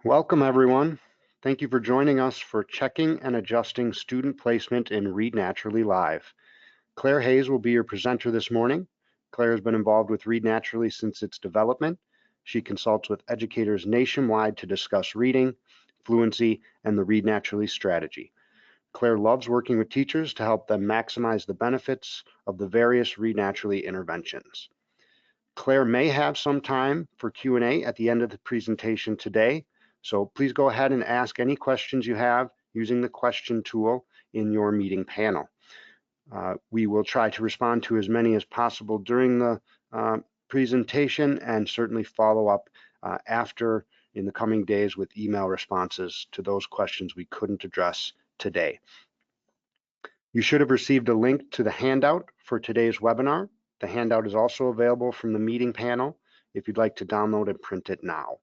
Welcome, everyone. Thank you for joining us for Checking and Adjusting Student Placement in Read Naturally Live. Claire Hayes will be your presenter this morning. Claire has been involved with Read Naturally since its development. She consults with educators nationwide to discuss reading, fluency, and the Read Naturally strategy. Claire loves working with teachers to help them maximize the benefits of the various Read Naturally interventions. Claire may have some time for Q&A at the end of the presentation today, so please go ahead and ask any questions you have using the question tool in your meeting panel. We will try to respond to as many as possible during the presentation and certainly follow up after in the coming days with email responses to those questions we couldn't address today. You should have received a link to the handout for today's webinar. The handout is also available from the meeting panel if you'd like to download and print it now.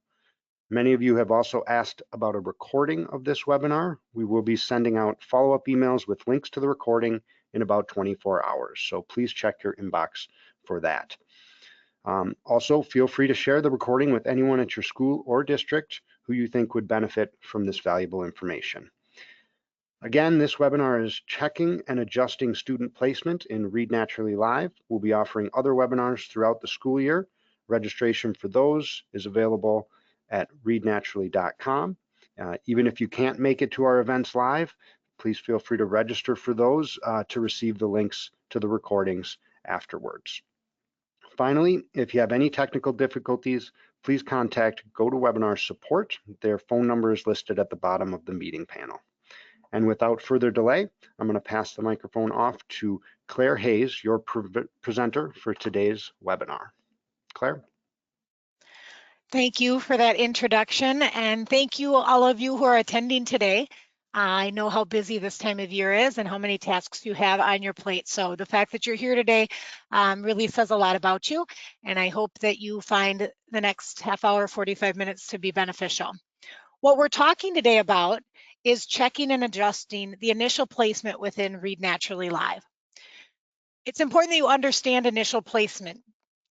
Many of you have also asked about a recording of this webinar. We will be sending out follow-up emails with links to the recording in about 24 hours, so please check your inbox for that. Also, feel free to share the recording with anyone at your school or district who you think would benefit from this valuable information. Again, this webinar is Checking and Adjusting Student Placement in Read Naturally Live. We'll be offering other webinars throughout the school year. Registration for those is available at readnaturally.com. Even if you can't make it to our events live, please feel free to register for those to receive the links to the recordings afterwards. Finally, if you have any technical difficulties, please contact GoToWebinar support. Their phone number is listed at the bottom of the meeting panel. And without further delay, I'm going to pass the microphone off to Claire Hayes, your presenter for today's webinar. Claire. Thank you for that introduction, and thank you all of you who are attending today. I know how busy this time of year is and how many tasks you have on your plate. So the fact that you're here today really says a lot about you, and I hope that you find the next half hour, 45 minutes to be beneficial. What we're talking today about is checking and adjusting the initial placement within Read Naturally Live. It's important that you understand initial placement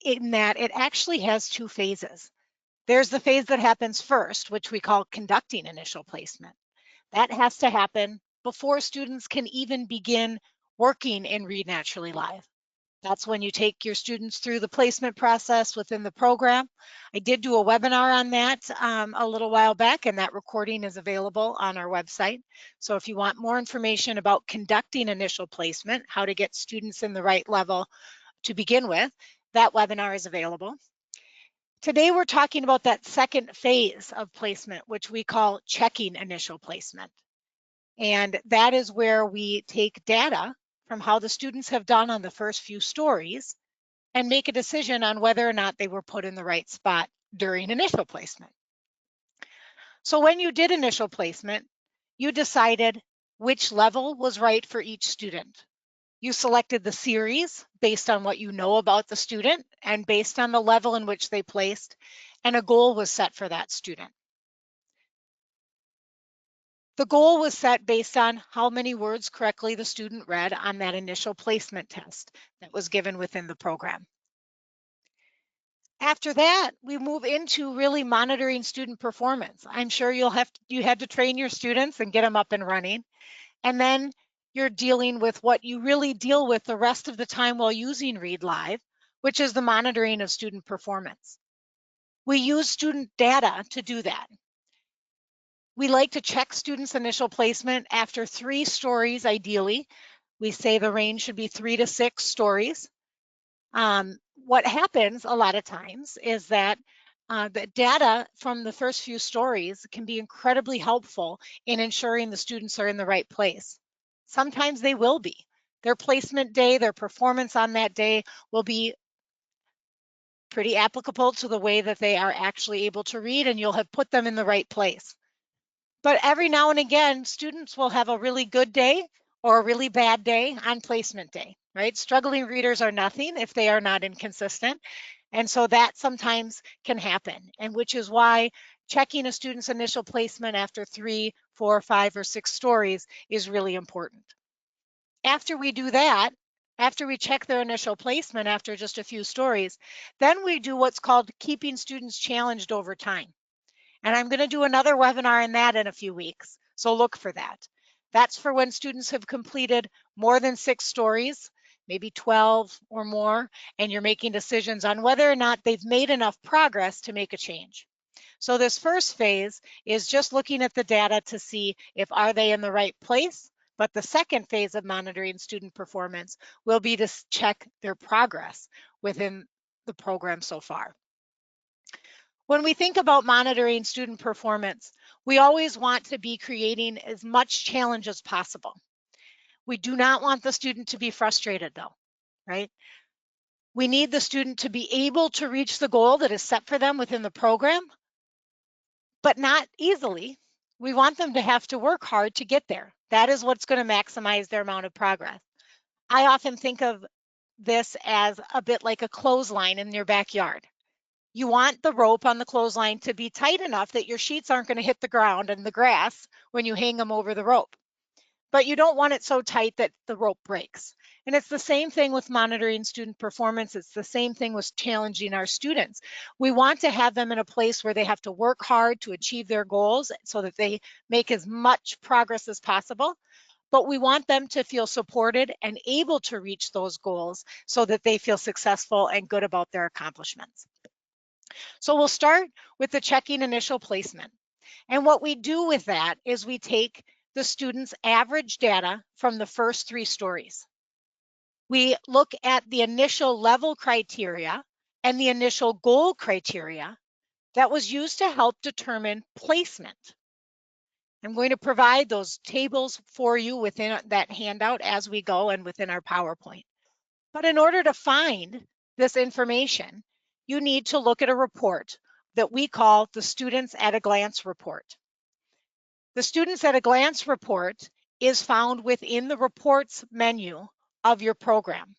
in that it actually has two phases. There's the phase that happens first, which we call conducting initial placement. That has to happen before students can even begin working in Read Naturally Live. That's when you take your students through the placement process within the program. I did do a webinar on that a little while back, and that recording is available on our website. So if you want more information about conducting initial placement, how to get students in the right level to begin with, that webinar is available. Today, we're talking about that second phase of placement, which we call checking initial placement. And that is where we take data from how the students have done on the first few stories and make a decision on whether or not they were put in the right spot during initial placement. So when you did initial placement, you decided which level was right for each student. You selected the series based on what you know about the student and based on the level in which they placed, and a goal was set for that student. The goal was set based on how many words correctly the student read on that initial placement test that was given within the program. After that, we move into really monitoring student performance. I'm sure you had to train your students and get them up and running. And then you're dealing with what you really deal with the rest of the time while using Read Live, which is the monitoring of student performance. We use student data to do that. We like to check students' initial placement after 3 stories, ideally. We say the range should be 3 to 6 stories. What happens a lot of times is that the data from the first few stories can be incredibly helpful in ensuring the students are in the right place. Sometimes they will be. Their placement day, their performance on that day will be pretty applicable to the way that they are actually able to read, and you'll have put them in the right place. But every now and again, students will have a really good day or a really bad day on placement day, right? Struggling readers are nothing if they are not inconsistent. And so that sometimes can happen, and which is why checking a student's initial placement after 3, 4, 5, or 6 stories is really important. After we do that, after we check their initial placement after just a few stories, then we do what's called keeping students challenged over time. And I'm going to do another webinar on that in a few weeks, so look for that. That's for when students have completed more than 6 stories, maybe 12 or more, and you're making decisions on whether or not they've made enough progress to make a change. So this first phase is just looking at the data to see if are they in the right place. But the second phase of monitoring student performance will be to check their progress within the program so far. When we think about monitoring student performance, we always want to be creating as much challenge as possible. We do not want the student to be frustrated though, right? We need the student to be able to reach the goal that is set for them within the program, but not easily. We want them to have to work hard to get there. That is what's going to maximize their amount of progress. I often think of this as a bit like a clothesline in your backyard. You want the rope on the clothesline to be tight enough that your sheets aren't going to hit the ground and the grass when you hang them over the rope. But you don't want it so tight that the rope breaks. And it's the same thing with monitoring student performance. It's the same thing with challenging our students. We want to have them in a place where they have to work hard to achieve their goals so that they make as much progress as possible. But we want them to feel supported and able to reach those goals so that they feel successful and good about their accomplishments. So we'll start with the checking initial placement. And what we do with that is we take the students' average data from the first 3 stories. We look at the initial level criteria and the initial goal criteria that was used to help determine placement. I'm going to provide those tables for you within that handout as we go and within our PowerPoint. But in order to find this information, you need to look at a report that we call the Students at a Glance report. The Students at a Glance report is found within the Reports menu of your program.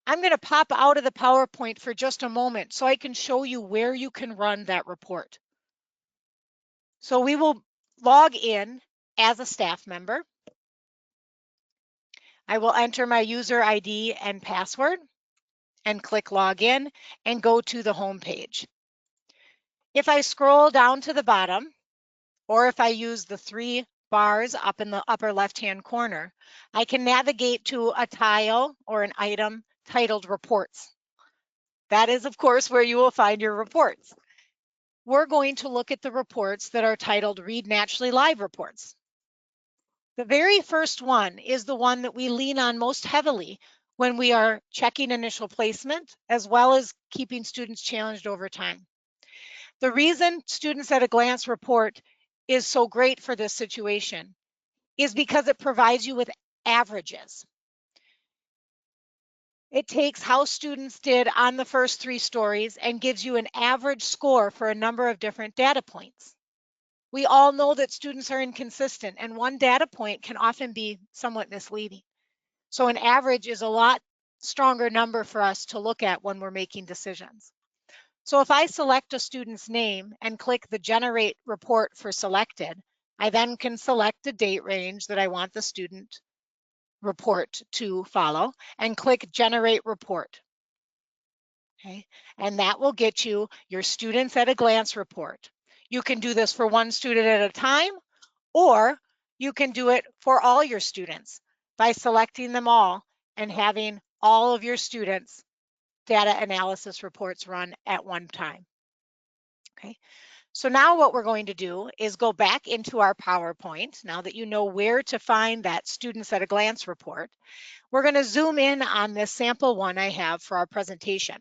I'm going to pop out of the PowerPoint for just a moment so I can show you where you can run that report. So we will log in as a staff member. I will enter my user ID and password and click Login and go to the home page. If I scroll down to the bottom, or if I use the 3 bars up in the upper left-hand corner, I can navigate to a tile or an item titled Reports. That is, of course, where you will find your reports. We're going to look at the reports that are titled Read Naturally Live reports. The very first one is the one that we lean on most heavily when we are checking initial placement, as well as keeping students challenged over time. The reason Students at a Glance report is so great for this situation is because it provides you with averages. It takes how students did on the first 3 stories and gives you an average score for a number of different data points. We all know that students are inconsistent, and one data point can often be somewhat misleading. So an average is a lot stronger number for us to look at when we're making decisions. So if I select a student's name and click the Generate Report for Selected, I then can select a date range that I want the student report to follow and click Generate Report. Okay, and that will get you your Students at a Glance report. You can do this for one student at a time, or you can do it for all your students by selecting them all and having all of your students' data analysis reports run at one time. Okay, so now what we're going to do is go back into our PowerPoint. Now that you know where to find that Students at a Glance report, we're going to zoom in on this sample one I have for our presentation.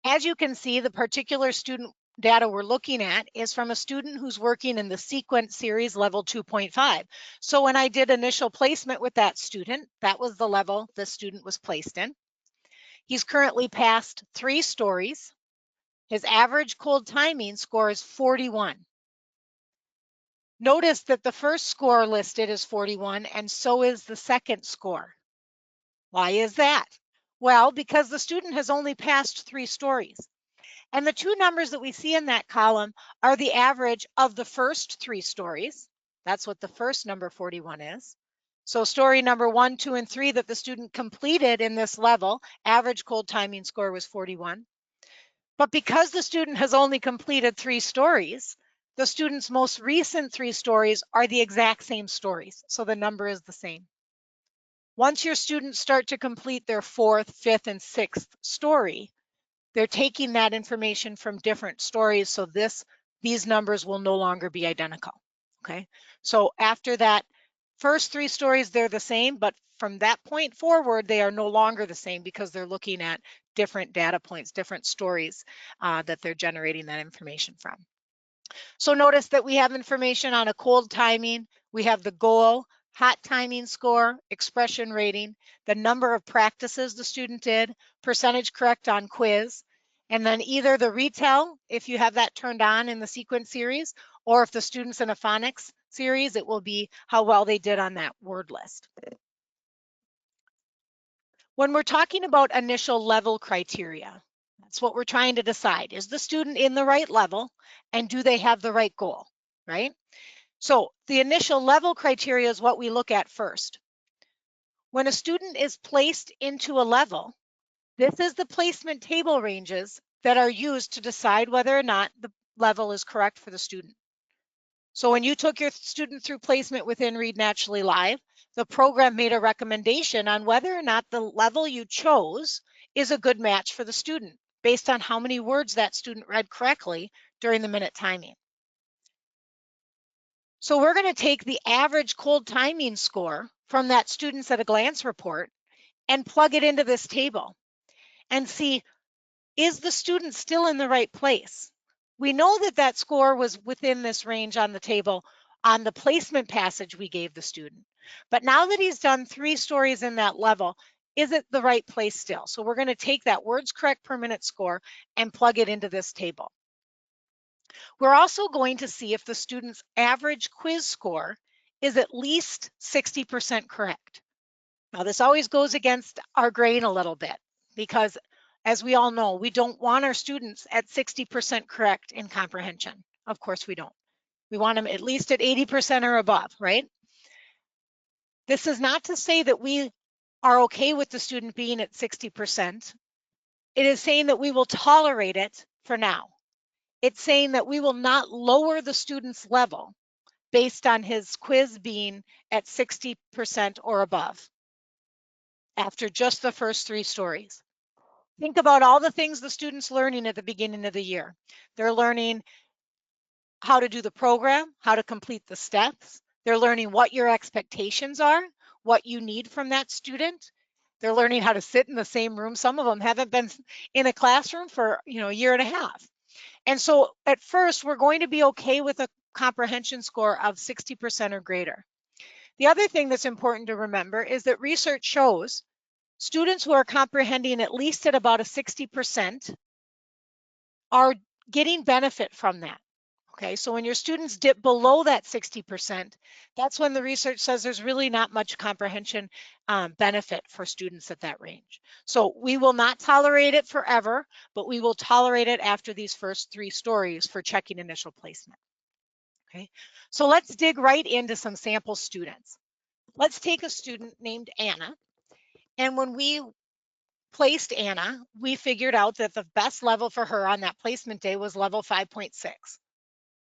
As you can see, the particular student data we're looking at is from a student who's working in the Sequence Series level 2.5. So when I did initial placement with that student, that was the level the student was placed in. He's currently passed 3 stories. His average cold timing score is 41. Notice that the first score listed is 41, and so is the second score. Why is that? Well, because the student has only passed 3 stories. And the 2 numbers that we see in that column are the average of the first 3 stories. That's what the first number 41 is. So story number 1, 2, and 3 that the student completed in this level, average cold timing score was 41. But because the student has only completed 3 stories, the student's most recent 3 stories are the exact same stories. So the number is the same. Once your students start to complete their 4th, 5th, and 6th story, they're taking that information from different stories. So these numbers will no longer be identical. Okay. So after that first 3 stories, they're the same, but from that point forward, they are no longer the same because they're looking at different data points, different stories that they're generating that information from. So notice that we have information on a cold timing, we have the goal, hot timing score, expression rating, the number of practices the student did, percentage correct on quiz, and then either the retell, if you have that turned on in the sequence series, or if the student's in a phonics series, it will be how well they did on that word list. When we're talking about initial level criteria, that's what we're trying to decide. Is the student in the right level and do they have the right goal, right? So the initial level criteria is what we look at first. When a student is placed into a level, this is the placement table ranges that are used to decide whether or not the level is correct for the student. So when you took your student through placement within Read Naturally Live, the program made a recommendation on whether or not the level you chose is a good match for the student based on how many words that student read correctly during the minute timing. So we're going to take the average cold timing score from that Students at a Glance report and plug it into this table and see, is the student still in the right place? We know that that score was within this range on the table on the placement passage we gave the student. But now that he's done 3 stories in that level, is it the right place still? So we're going to take that words correct per minute score and plug it into this table. We're also going to see if the student's average quiz score is at least 60% correct. Now, this always goes against our grain a little bit because, as we all know, we don't want our students at 60% correct in comprehension. Of course, we don't. We want them at least at 80% or above, right? This is not to say that we are okay with the student being at 60%. It is saying that we will tolerate it for now. It's saying that we will not lower the student's level based on his quiz being at 60% or above after just the first 3 stories. Think about all the things the student's learning at the beginning of the year. They're learning how to do the program, how to complete the steps. They're learning what your expectations are, what you need from that student. They're learning how to sit in the same room. Some of them haven't been in a classroom for, a year and a half. And so at first, we're going to be okay with a comprehension score of 60% or greater. The other thing that's important to remember is that research shows students who are comprehending at least at about a 60% are getting benefit from that. Okay, so when your students dip below that 60%, that's when the research says there's really not much comprehension benefit for students at that range. So we will not tolerate it forever, but we will tolerate it after these first 3 stories for checking initial placement. Okay, so let's dig right into some sample students. Let's take a student named Anna. And when we placed Anna, we figured out that the best level for her on that placement day was level 5.6.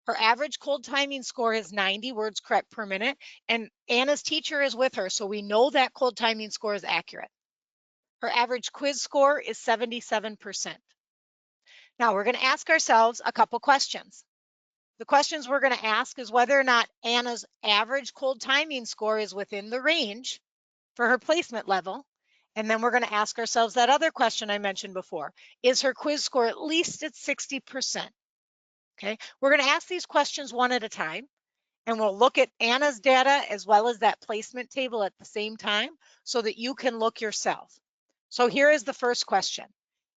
Her average cold timing score is 90 words correct per minute, and Anna's teacher is with her, so we know that cold timing score is accurate. Her average quiz score is 77%. Now we're going to ask ourselves a couple questions. The questions we're going to ask is whether or not Anna's average cold timing score is within the range for her placement level. And then we're going to ask ourselves that other question I mentioned before. Is her quiz score at least at 60%? Okay, we're going to ask these questions one at a time, and we'll look at Anna's data as well as that placement table at the same time so that you can look yourself. So here is the first question.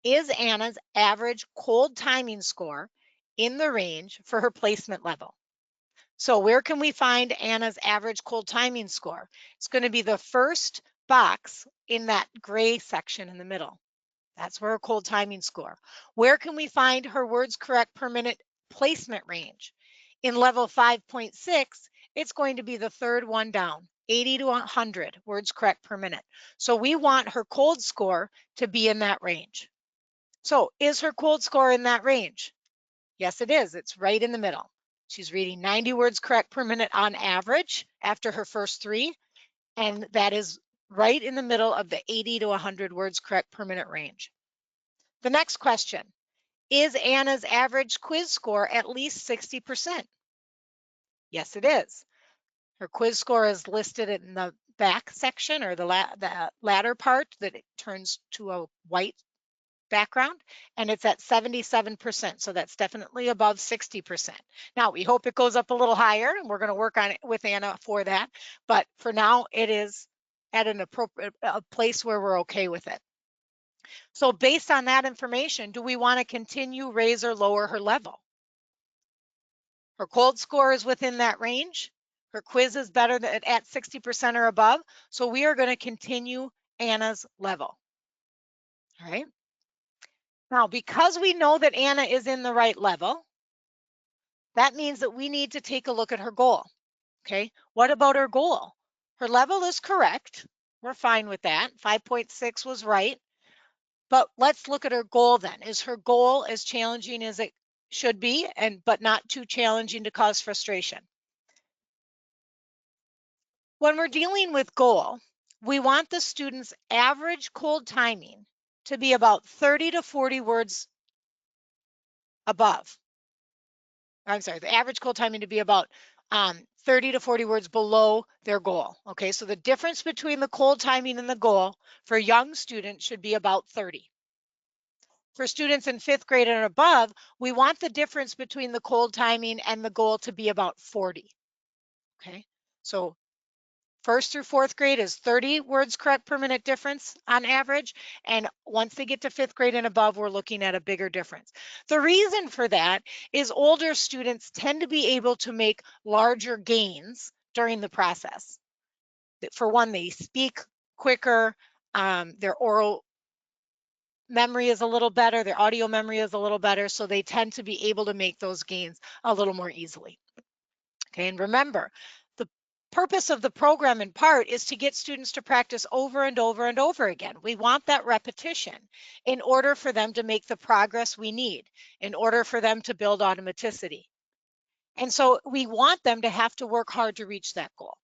Is Anna's average cold timing score in the range for her placement level? So where can we find Anna's average cold timing score? It's going to be the first box in that gray section in the middle. That's where her cold timing score. Where can we find her words correct per minute placement range? In level 5.6, it's going to be the third one down, 80 to 100 words correct per minute. So we want her cold score to be in that range. So is her cold score in that range? Yes, it is. It's right in the middle. She's reading 90 words correct per minute on average after her first 3, and that is right in the middle of the 80 to 100 words correct per minute range. The next question, is Anna's average quiz score at least 60%? Yes, it is. Her quiz score is listed in the back section, or the latter part that it turns to a white background, and it's at 77%. So that's definitely above 60%. Now we hope it goes up a little higher, and we're going to work on it with Anna for that. But for now, it is at an appropriate place where we're okay with it. So based on that information, do we want to continue, raise, or lower her level? Her cold score is within that range. Her quiz is better than at 60% or above. So we are going to continue Anna's level. All right. Now, because we know that Anna is in the right level, that means that we need to take a look at her goal. Okay. What about her goal? Her level is correct. We're fine with that. 5.6 was right. But let's look at her goal then. Is her goal as challenging as it should be, but not too challenging to cause frustration? When we're dealing with goal, we want the student's average cold timing to be about 30 to 40 words above. I'm sorry, the average cold timing to be about 30 to 40 words below their goal. Okay, so the difference between the cold timing and the goal for young students should be about 30. For students in 5th grade and above, we want the difference between the cold timing and the goal to be about 40. Okay, so 1st through 4th grade is 30 words correct per minute difference on average. And once they get to 5th grade and above, we're looking at a bigger difference. The reason for that is older students tend to be able to make larger gains during the process. For one, they speak quicker, their oral memory is a little better, their audio memory is a little better, so they tend to be able to make those gains a little more easily. Okay, and remember, the purpose of the program in part is to get students to practice over and over and over again. We want that repetition in order for them to make the progress we need, in order for them to build automaticity. And so we want them to have to work hard to reach that goal.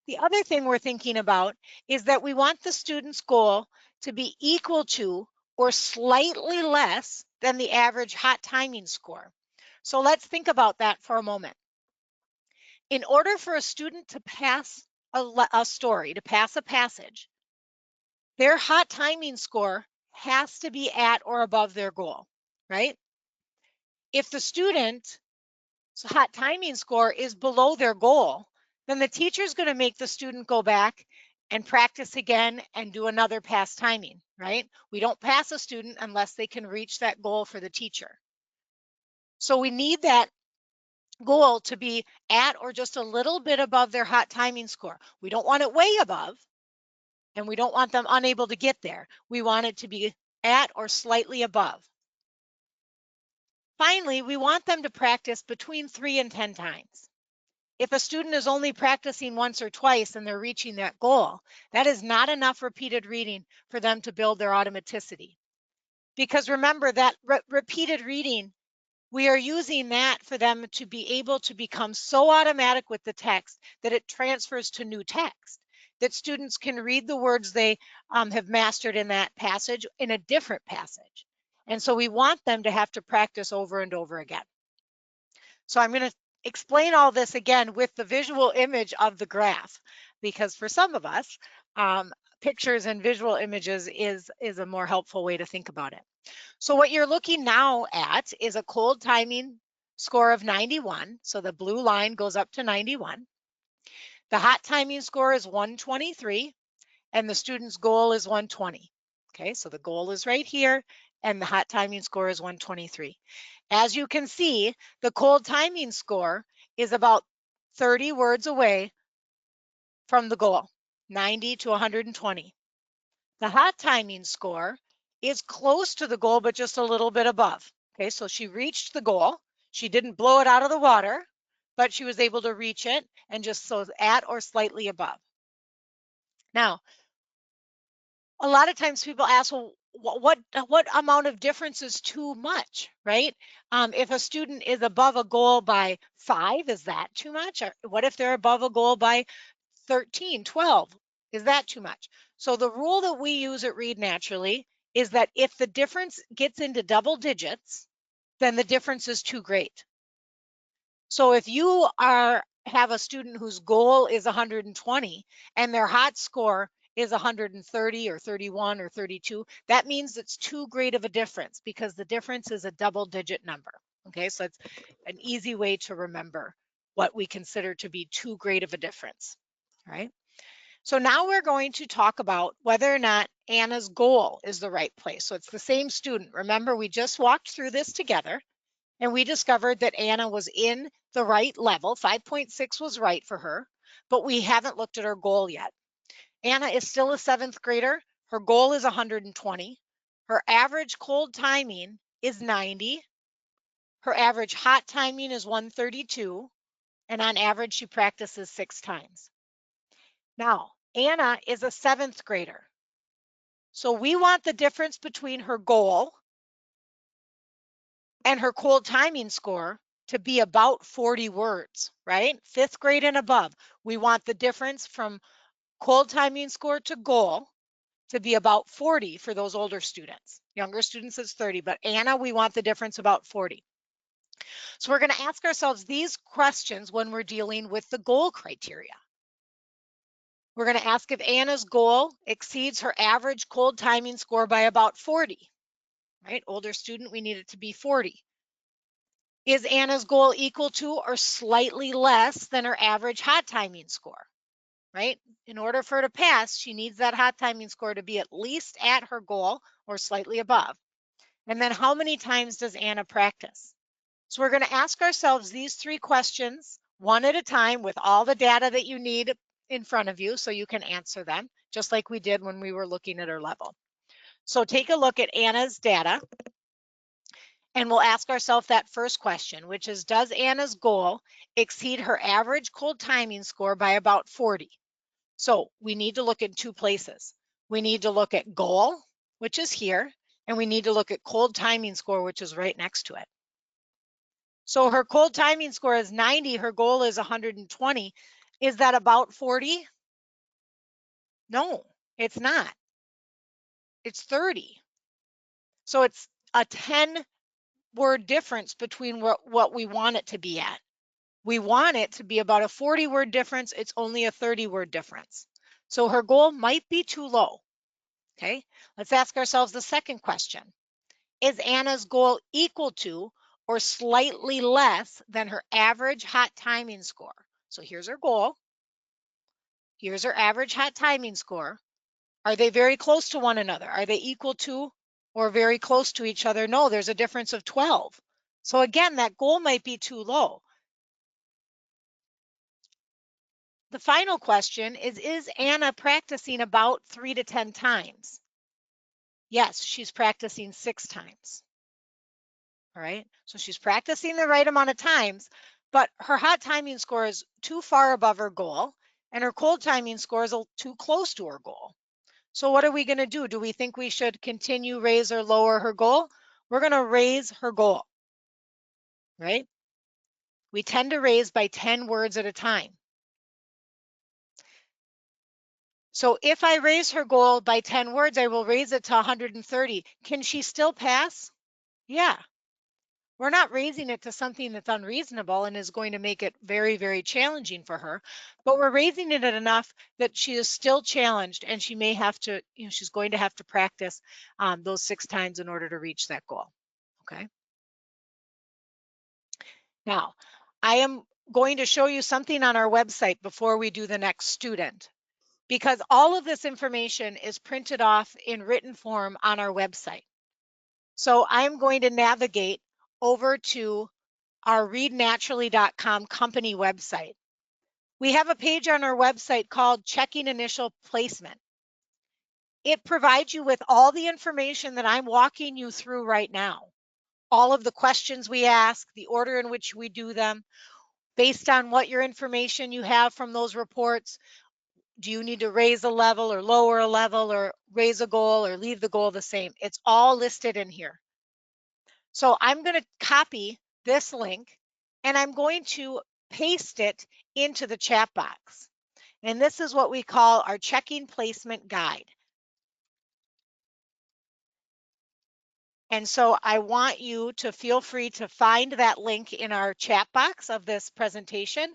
The other thing we're thinking about is that we want the student's goal to be equal to or slightly less than the average hot timing score. So let's think about that for a moment. In order for a student to pass a story, to pass a passage, their hot timing score has to be at or above their goal, right? If the student's hot timing score is below their goal, then the teacher is going to make the student go back and practice again and do another pass timing, right? We don't pass a student unless they can reach that goal for the teacher. So we need that goal to be at or just a little bit above their hot timing score. We don't want it way above, and we don't want them unable to get there. We want it to be at or slightly above. Finally, we want them to practice between 3 and 10 times. If a student is only practicing once or twice and they're reaching that goal, that is not enough repeated reading for them to build their automaticity. Because remember that repeated reading, we are using that for them to be able to become so automatic with the text that it transfers to new text, that students can read the words they have mastered in that passage in a different passage. And so we want them to have to practice over and over again. So I'm going to explain all this again with the visual image of the graph, because for some of us, pictures and visual images is a more helpful way to think about it. So what you're looking now at is a cold timing score of 91. So the blue line goes up to 91. The hot timing score is 123, and the student's goal is 120. Okay, so the goal is right here, and the hot timing score is 123. As you can see, the cold timing score is about 30 words away from the goal, 90 to 120. The hot timing score is close to the goal, but just a little bit above. Okay, so she reached the goal. She didn't blow it out of the water, but she was able to reach it, and just so at or slightly above. Now, a lot of times people ask, well, what amount of difference is too much, right? If a student is above a goal by 5, is that too much? Or what if they're above a goal by 13, 12? Is that too much? So the rule that we use at Read Naturally is that if the difference gets into double digits, then the difference is too great. So if you have a student whose goal is 120 and their hot score is 130 or 31 or 32, that means it's too great of a difference because the difference is a double-digit number. Okay, so it's an easy way to remember what we consider to be too great of a difference. All right. So now we're going to talk about whether or not Anna's goal is the right place. So it's the same student. Remember, we just walked through this together. And we discovered that Anna was in the right level. 5.6 was right for her, but we haven't looked at her goal yet. Anna is still a 7th grader. Her goal is 120. Her average cold timing is 90. Her average hot timing is 132. And on average, she practices 6 times. Now, Anna is a 7th grader. So we want the difference between her goal and her cold timing score to be about 40 words, right? 5th grade and above. We want the difference from cold timing score to goal to be about 40 for those older students. Younger students is 30, but Anna, we want the difference about 40. So we're going to ask ourselves these questions when we're dealing with the goal criteria. We're going to ask if Anna's goal exceeds her average cold timing score by about 40, right? Older student, we need it to be 40. Is Anna's goal equal to or slightly less than her average hot timing score, right? In order for her to pass, she needs that hot timing score to be at least at her goal or slightly above. And then how many times does Anna practice? So we're going to ask ourselves these 3 questions one at a time with all the data that you need in front of you so you can answer them, just like we did when we were looking at her level. So take a look at Anna's data. And we'll ask ourselves that first question, which is, does Anna's goal exceed her average cold timing score by about 40? So we need to look in 2 places. We need to look at goal, which is here, and we need to look at cold timing score, which is right next to it. So her cold timing score is 90, her goal is 120. Is that about 40? No, it's not. It's 30. So it's a 10-word difference between what we want it to be at. We want it to be about a 40-word difference. It's only a 30-word difference. So her goal might be too low. Okay, let's ask ourselves the second question. Is Anna's goal equal to or slightly less than her average hot timing score? So here's her goal. Here's her average hot timing score. Are they very close to one another? Are they equal to or very close to each other? No, there's a difference of 12. So again, that goal might be too low. The final question is Anna practicing about 3 to 10 times? Yes, she's practicing 6 times. All right, so she's practicing the right amount of times, but her hot timing score is too far above her goal, and her cold timing score is too close to her goal. So what are we going to do? Do we think we should continue, raise, or lower her goal? We're going to raise her goal, right? We tend to raise by 10 words at a time. So if I raise her goal by 10 words, I will raise it to 130. Can she still pass? Yeah. We're not raising it to something that's unreasonable and is going to make it very, very challenging for her, but we're raising it enough that she is still challenged and she may have to, she's going to have to practice those 6 times in order to reach that goal. Okay. Now, I am going to show you something on our website before we do the next student, because all of this information is printed off in written form on our website. So I'm going to navigate over to our readnaturally.com company website. We have a page on our website called Checking Initial Placement. It provides you with all the information that I'm walking you through right now. All of the questions we ask, the order in which we do them, based on what your information you have from those reports, do you need to raise a level or lower a level or raise a goal or leave the goal the same? It's all listed in here. So I'm going to copy this link and I'm going to paste it into the chat box. And this is what we call our checking placement guide. And so I want you to feel free to find that link in our chat box of this presentation,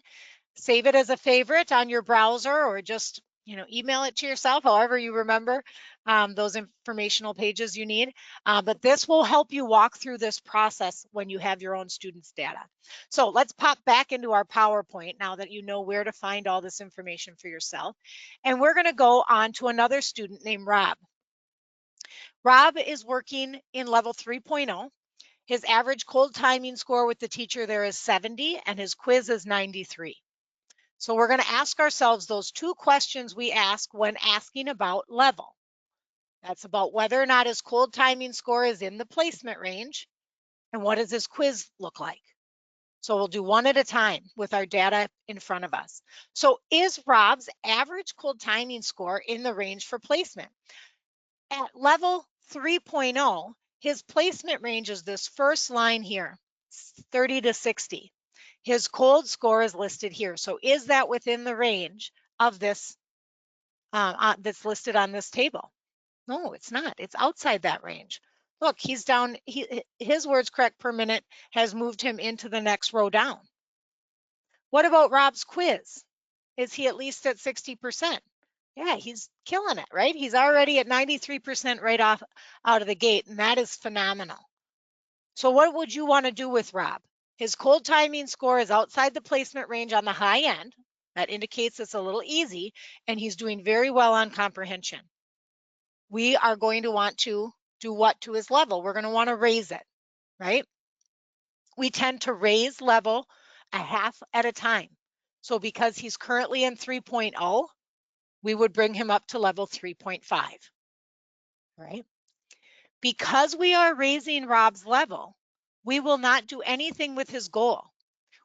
save it as a favorite on your browser, or just email it to yourself, however you remember those informational pages you need. But this will help you walk through this process when you have your own students' data. So let's pop back into our PowerPoint now that you know where to find all this information for yourself. And we're going to go on to another student named Rob. Rob is working in level 3.0. His average cold timing score with the teacher there is 70 and his quiz is 93. So we're going to ask ourselves those two questions we ask when asking about level. That's about whether or not his cold timing score is in the placement range and what does his quiz look like. So we'll do one at a time with our data in front of us. So is Rob's average cold timing score in the range for placement? At level 3.0, his placement range is this first line here, 30 to 60. His cold score is listed here. So is that within the range of this that's listed on this table? No, it's not. It's outside that range. Look, he's down, his words correct per minute has moved him into the next row down. What about Rob's quiz? Is he at least at 60%? Yeah, he's killing it, right? He's already at 93% right off out of the gate, and that is phenomenal. So what would you want to do with Rob? His cold timing score is outside the placement range on the high end. That indicates it's a little easy, and he's doing very well on comprehension. We are going to want to do what to his level? We're going to want to raise it, right? We tend to raise level a half at a time. So because he's currently in 3.0, we would bring him up to level 3.5, right? Because we are raising Rob's level, we will not do anything with his goal.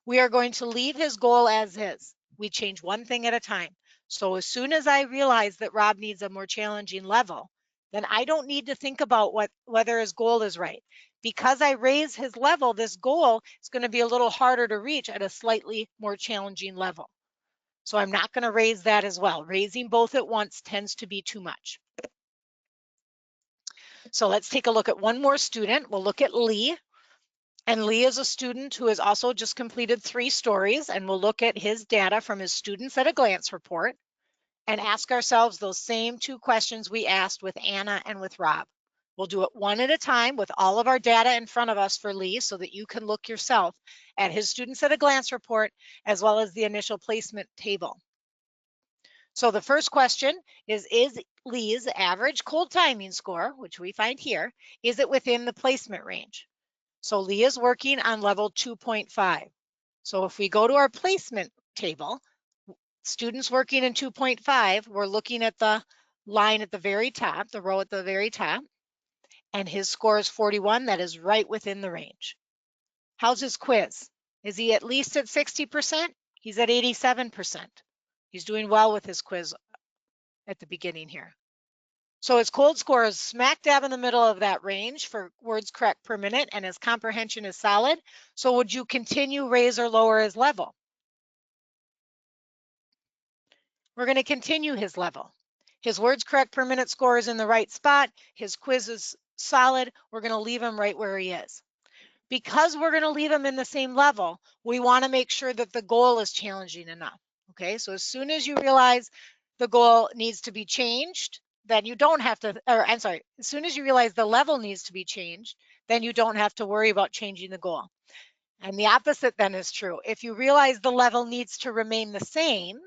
We are going to leave his goal as is. We change one thing at a time. So as soon as I realize that Rob needs a more challenging level, then I don't need to think about whether his goal is right. Because I raise his level, this goal is going to be a little harder to reach at a slightly more challenging level. So I'm not going to raise that as well. Raising both at once tends to be too much. So let's take a look at one more student. We'll look at Lee. And Lee is a student who has also just completed 3 stories, and we'll look at his data from his Students at a Glance report and ask ourselves those same 2 questions we asked with Anna and with Rob. We'll do it one at a time with all of our data in front of us for Lee so that you can look yourself at his Students at a Glance report as well as the initial placement table. So the first question is Lee's average cold timing score, which we find here, is it within the placement range? So Lee is working on level 2.5. So if we go to our placement table, students working in 2.5, we're looking at the line at the very top, the row at the very top, and his score is 41. That is right within the range. How's his quiz? Is he at least at 60%? He's at 87%. He's doing well with his quiz at the beginning here. So his cold score is smack dab in the middle of that range for words correct per minute, and his comprehension is solid. So would you continue, raise, or lower his level? We're going to continue his level. His words correct per minute score is in the right spot. His quiz is solid. We're going to leave him right where he is. Because we're going to leave him in the same level, we want to make sure that the goal is challenging enough. Okay, so as soon as you realize the goal needs to be changed, then you don't have to, or I'm sorry, as soon as you realize the level needs to be changed, then you don't have to worry about changing the goal. And the opposite then is true. If you realize the level needs to remain the same,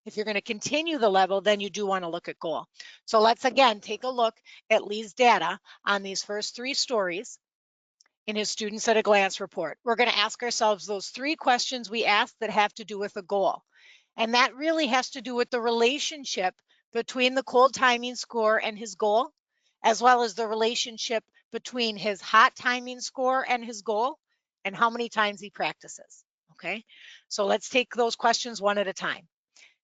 if you're going to continue the level, then you do want to look at goal. So let's again take a look at Lee's data on these first 3 stories in his Students at a Glance report. We're going to ask ourselves those 3 questions we asked that have to do with a goal. And that really has to do with the relationship between the cold timing score and his goal, as well as the relationship between his hot timing score and his goal, and how many times he practices. Okay, so let's take those questions one at a time.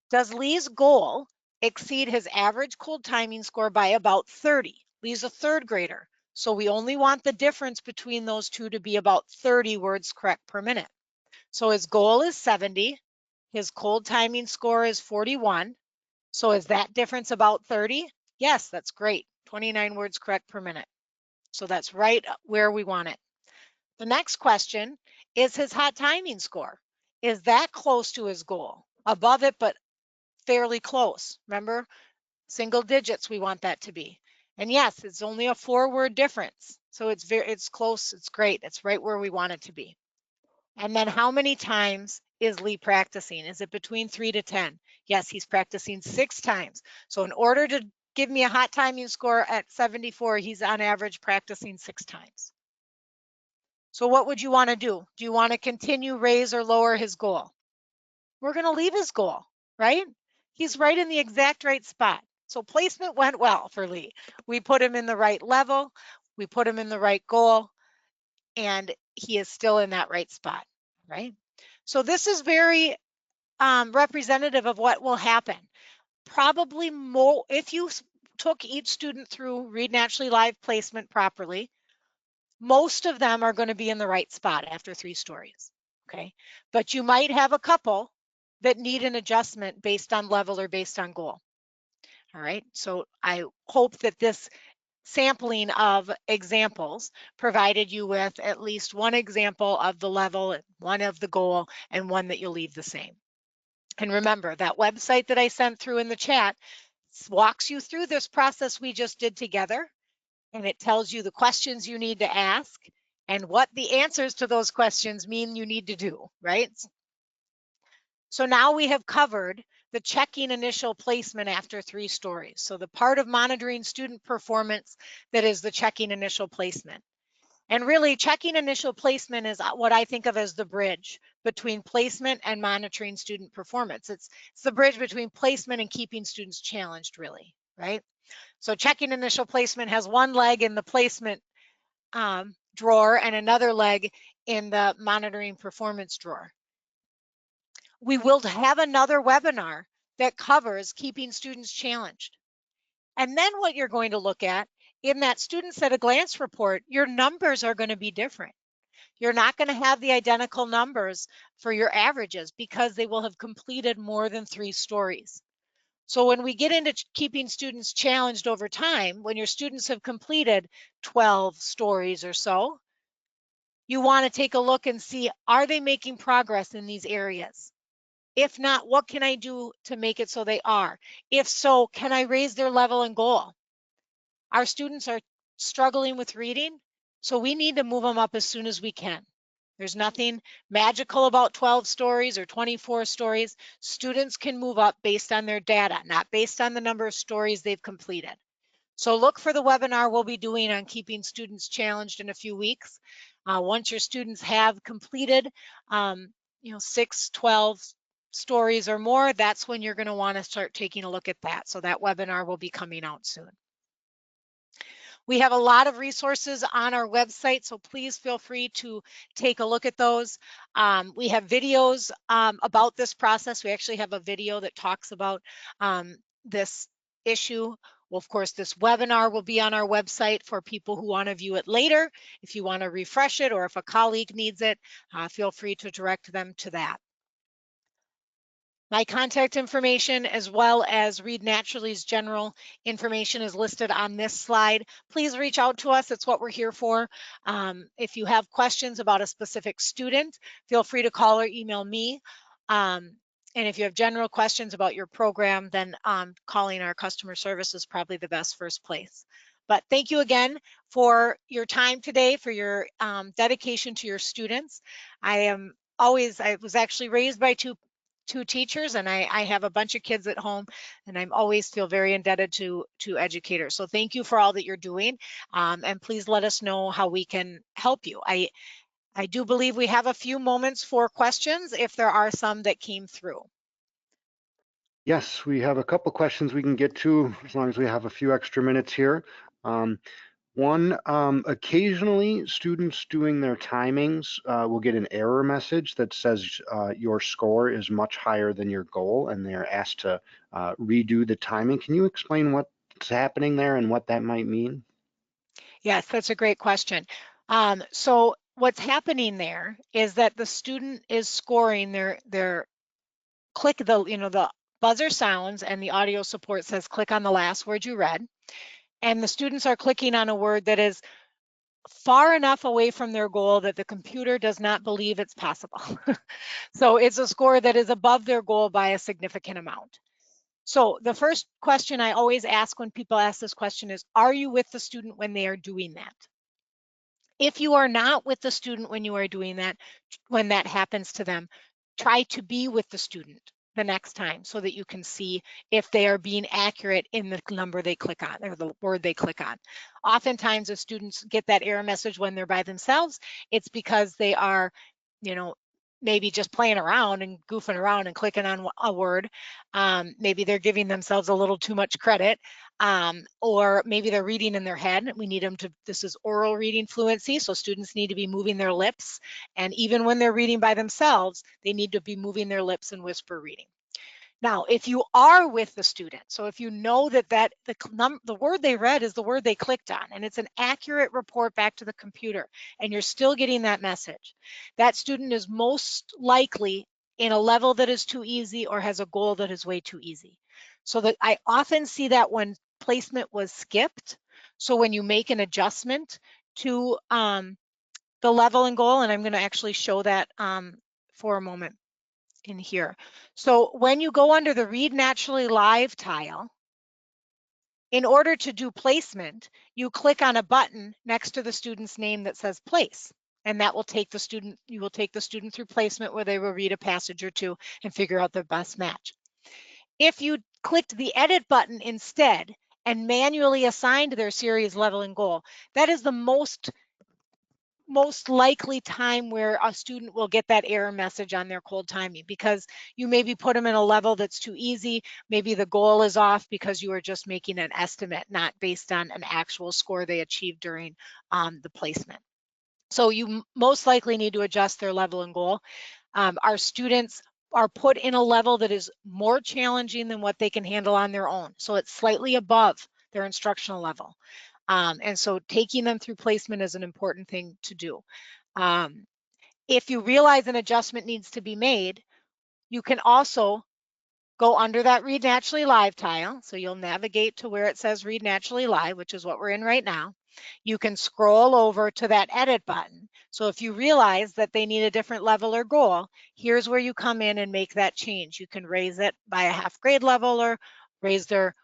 Does Lee's goal exceed his average cold timing score by about 30? Lee's a third grader, so we only want the difference between those two to be about 30 words correct per minute. So his goal is 70, his cold timing score is 41. So is that difference about 30? Yes, that's great. 29 words correct per minute. So that's right where we want it. The next question is his hot timing score. Is that close to his goal? Above it, but fairly close. Remember, single digits we want that to be. And yes, it's only a 4-word difference. So it's close, it's great. It's right where we want it to be. And then how many times is Lee practicing? Is it between 3 to 10? Yes, he's practicing 6 times. So in order to give me a hot timing score at 74, he's on average practicing 6 times. So what would you want to do? Do you want to continue, raise, or lower his goal? We're going to leave his goal, right? He's right in the exact right spot. So placement went well for Lee. We put him in the right level, we put him in the right goal, and he is still in that right spot, right? So this is very representative of what will happen. Probably more, if you took each student through Read Naturally Live placement properly, most of them are going to be in the right spot after 3 stories, okay? But you might have a couple that need an adjustment based on level or based on goal. All right, so I hope that this sampling of examples provided you with at least one example of the level, one of the goal, and one that you'll leave the same. And remember, that website that I sent through in the chat walks you through this process we just did together, and it tells you the questions you need to ask and what the answers to those questions mean you need to do, right? So now we have covered the checking initial placement after 3 stories. So the part of monitoring student performance that is the checking initial placement. And really, checking initial placement is what I think of as the bridge between placement and monitoring student performance. It's the bridge between placement and keeping students challenged, really, right? So checking initial placement has one leg in the placement drawer and another leg in the monitoring performance drawer. We will have another webinar that covers keeping students challenged. And then what you're going to look at in that students at a glance report, your numbers are going to be different. You're not going to have the identical numbers for your averages because they will have completed more than 3 stories. So when we get into keeping students challenged over time, when your students have completed 12 stories or so, you want to take a look and see, are they making progress in these areas? If not, what can I do to make it so they are? If so, can I raise their level and goal? Our students are struggling with reading, so we need to move them up as soon as we can. There's nothing magical about 12 stories or 24 stories. Students can move up based on their data, not based on the number of stories they've completed. So look for the webinar we'll be doing on keeping students challenged in a few weeks. Once your students have completed 6, 12 stories or more, that's when you're going to want to start taking a look at that. So that webinar will be coming out soon. We have a lot of resources on our website, so please feel free to take a look at those. We have videos about this process. We actually have a video that talks about this issue. Well, of course, this webinar will be on our website for people who want to view it later. If you want to refresh it or if a colleague needs it, feel free to direct them to that. My contact information, as well as Read Naturally's general information, is listed on this slide. Please reach out to us. It's what we're here for. If you have questions about a specific student, feel free to call or email me. And if you have general questions about your program, then calling our customer service is probably the best first place. But thank you again for your time today, for your dedication to your students. I was actually raised by two teachers, and I have a bunch of kids at home, and I'm always feel very indebted to educators. So thank you for all that you're doing, and please let us know how we can help you. I do believe we have a few moments for questions if there are some that came through. Yes, we have a couple questions we can get to as long as we have a few extra minutes here. Occasionally students doing their timings will get an error message that says your score is much higher than your goal, and they're asked to redo the timing. Can you explain what's happening there and what that might mean? Yes, that's a great question. So what's happening there is that the student is scoring their click, the buzzer sounds and the audio support says click on the last word you read, and the students are clicking on a word that is far enough away from their goal that the computer does not believe it's possible. So it's a score that is above their goal by a significant amount. So the first question I always ask when people ask this question is, are you with the student when they are doing that? If you are not with the student when you are doing that, when that happens to them, try to be with the student the next time so that you can see if they are being accurate in the number they click on or the word they click on. Oftentimes, if students get that error message when they're by themselves, it's because they are, you know, maybe just playing around and goofing around and clicking on a word. Maybe they're giving themselves a little too much credit, or maybe they're reading in their head. We need them to, this is oral reading fluency, so students need to be moving their lips. And even when they're reading by themselves, they need to be moving their lips and whisper reading. Now, if you are with the student, so if you know that the word they read is the word they clicked on, and it's an accurate report back to the computer, and you're still getting that message, that student is most likely in a level that is too easy or has a goal that is way too easy. So that I often see that when placement was skipped. So when you make an adjustment to the level and goal, and I'm going to actually show that for a moment in here. So when you go under the Read Naturally Live tile, in order to do placement, you click on a button next to the student's name that says place, and that will take the student, you will take the student through placement where they will read a passage or two and figure out their best match. If you clicked the edit button instead and manually assigned their series level and goal, that is the most likely time where a student will get that error message on their cold timing, because you maybe put them in a level that's too easy. Maybe the goal is off because you are just making an estimate, not based on an actual score they achieved during the placement. So you most likely need to adjust their level and goal. Our students are put in a level that is more challenging than what they can handle on their own. So it's slightly above their instructional level. And so taking them through placement is an important thing to do. If you realize an adjustment needs to be made, you can also go under that Read Naturally Live tile. So you'll navigate to where it says Read Naturally Live, which is what we're in right now. You can scroll over to that edit button. So if you realize that they need a different level or goal, here's where you come in and make that change. You can raise it by a half grade level or raise their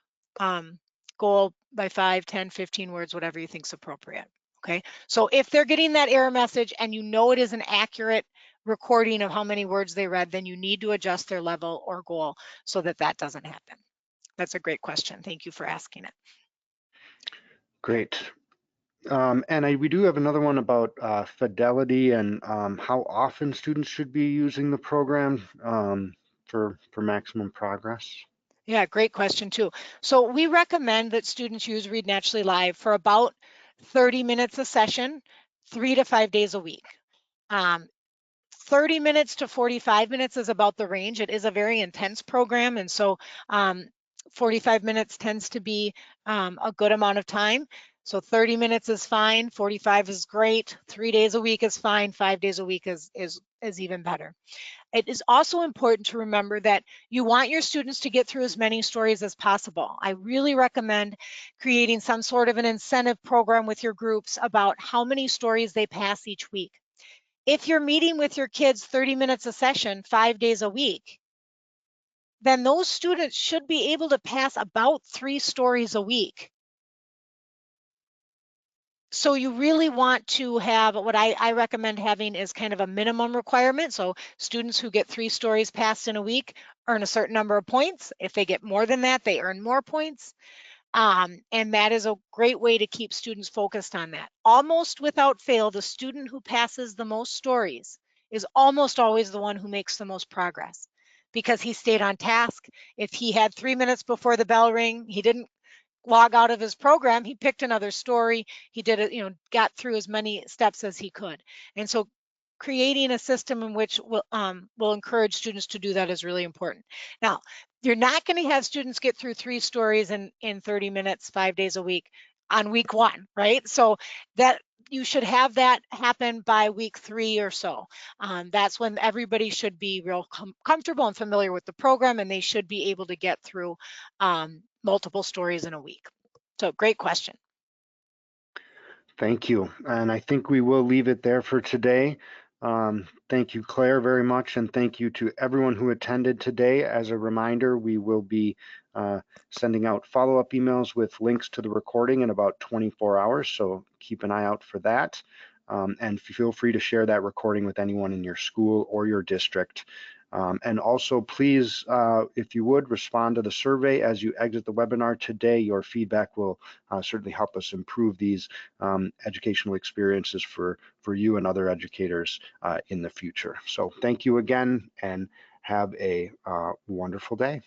goal by 5, 10, 15 words, whatever you think is appropriate. Okay, so if they're getting that error message and you know it is an accurate recording of how many words they read, then you need to adjust their level or goal so that that doesn't happen. That's a great question. Thank you for asking it. Great. We do have another one about fidelity and how often students should be using the program for maximum progress. Yeah, great question too. So we recommend that students use Read Naturally Live for about 30 minutes a session, 3 to 5 days a week. 30 minutes to 45 minutes is about the range. It is a very intense program, and so 45 minutes tends to be a good amount of time. So 30 minutes is fine, 45 is great, 3 days a week is fine, 5 days a week is even better. It is also important to remember that you want your students to get through as many stories as possible. I really recommend creating some sort of an incentive program with your groups about how many stories they pass each week. If you're meeting with your kids 30 minutes a session, 5 days a week, then those students should be able to pass about 3 stories a week. So you really want to have, what I recommend having is kind of a minimum requirement. So students who get 3 stories passed in a week earn a certain number of points. If they get more than that, they earn more points. And that is a great way to keep students focused on that. Almost without fail, the student who passes the most stories is almost always the one who makes the most progress, because he stayed on task. If he had 3 minutes before the bell rang, he didn't log out of his program, he picked another story. He did it, got through as many steps as he could. And so creating a system in which will encourage students to do that is really important. Now, you're not going to have students get through 3 stories in 30 minutes, 5 days a week on week 1, right? So that you should have that happen by week 3 or so. That's when everybody should be real comfortable and familiar with the program, and they should be able to get through multiple stories in a week. So great question. Thank you. And I think we will leave it there for today. Thank you, Claire, very much. And thank you to everyone who attended today. As a reminder, we will be sending out follow-up emails with links to the recording in about 24 hours. So keep an eye out for that. And feel free to share that recording with anyone in your school or your district. And also, please, if you would, respond to the survey as you exit the webinar today. Your feedback will certainly help us improve these educational experiences for you and other educators in the future. So thank you again, and have a wonderful day.